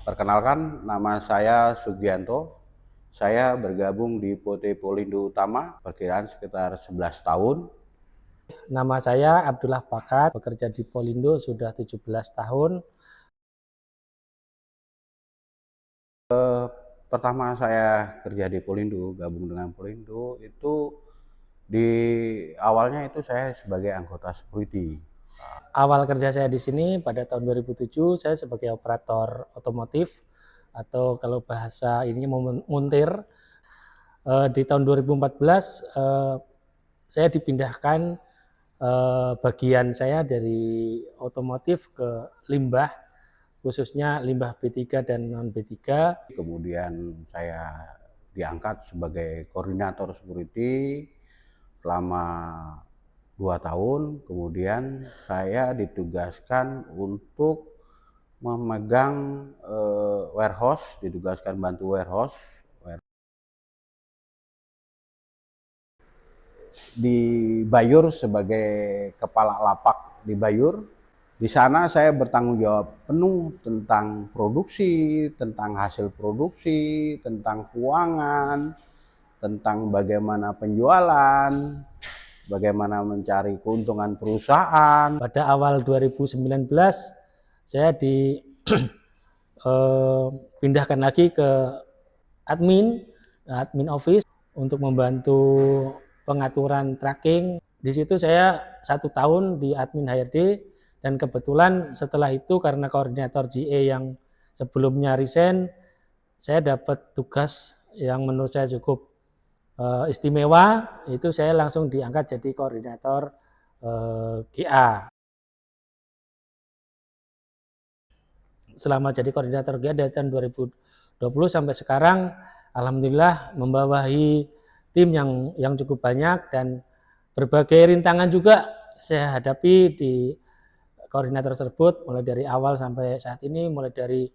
Perkenalkan, nama saya Sugianto. Saya bergabung di PT Polindo Utama, perkiraan sekitar 11 tahun. Nama saya Abdullah Pakat, bekerja di Polindo sudah 17 tahun. Pertama saya kerja di Polindo, gabung dengan Polindo, itu di awalnya itu saya sebagai anggota security. Awal kerja saya di sini pada tahun 2007, saya sebagai operator otomotif atau kalau bahasa ini montir. Di tahun 2014 saya dipindahkan bagian saya dari otomotif ke limbah, khususnya limbah B3 dan non B3. Kemudian saya diangkat sebagai koordinator security selama 2 tahun. Kemudian saya ditugaskan untuk memegang warehouse, ditugaskan bantu warehouse di Bayur sebagai kepala lapak di Bayur. Di sana saya bertanggung jawab penuh tentang produksi, tentang hasil produksi, tentang keuangan, tentang bagaimana penjualan, bagaimana mencari keuntungan perusahaan. Pada awal 2019 saya dipindahkan lagi ke admin office untuk membantu pengaturan tracking. Di situ saya 1 tahun di admin HRD, dan kebetulan setelah itu karena koordinator GA yang sebelumnya resign, saya dapat tugas yang menurut saya cukup istimewa. Itu saya langsung diangkat jadi koordinator GA. Selama jadi koordinator GA dari tahun 2020 sampai sekarang, alhamdulillah membawahi tim yang cukup banyak, dan berbagai rintangan juga saya hadapi di koordinator tersebut, mulai dari awal sampai saat ini, mulai dari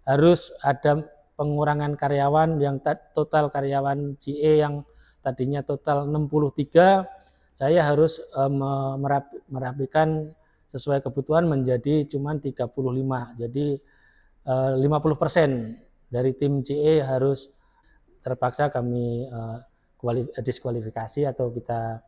harus ada pengurangan karyawan, yang total karyawan GA yang tadinya total 63, saya harus merapikan sesuai kebutuhan menjadi cuma 35. Jadi 50% dari tim GA harus terpaksa kami diskualifikasi atau kita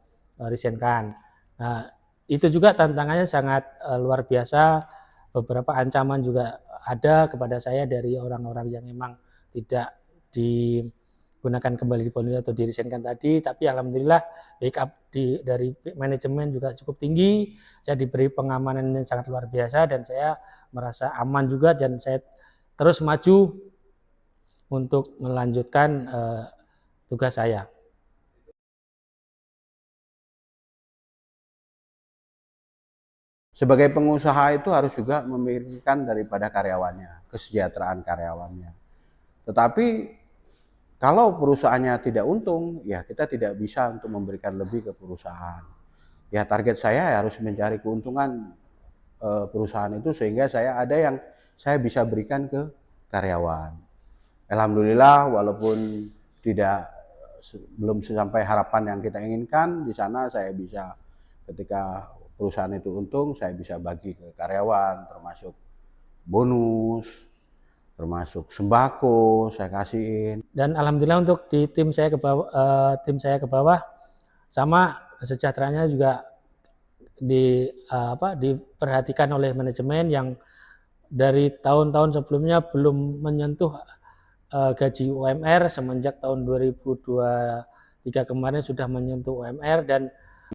resignkan. Nah, itu juga tantangannya sangat luar biasa. Beberapa ancaman juga ada kepada saya dari orang-orang yang memang tidak digunakan kembali di Polindo atau diresignkan tadi. Tapi alhamdulillah backup dari manajemen juga cukup tinggi. Saya diberi pengamanan yang sangat luar biasa, dan saya merasa aman juga, dan saya terus maju untuk melanjutkan tugas saya. Sebagai pengusaha itu harus juga memikirkan daripada karyawannya, kesejahteraan karyawannya. Tetapi kalau perusahaannya tidak untung, ya kita tidak bisa untuk memberikan lebih ke perusahaan. Ya target saya harus mencari keuntungan perusahaan itu, sehingga saya bisa berikan ke karyawan. Alhamdulillah, walaupun belum sampai harapan yang kita inginkan, di sana saya bisa, ketika perusahaan itu untung, saya bisa bagi ke karyawan, termasuk bonus, termasuk sembako saya kasihin. Dan alhamdulillah untuk di tim saya ke bawah sama, kesejahteraannya juga diperhatikan oleh manajemen yang dari tahun-tahun sebelumnya belum menyentuh gaji UMR. Semenjak tahun 2023 kemarin sudah menyentuh UMR, dan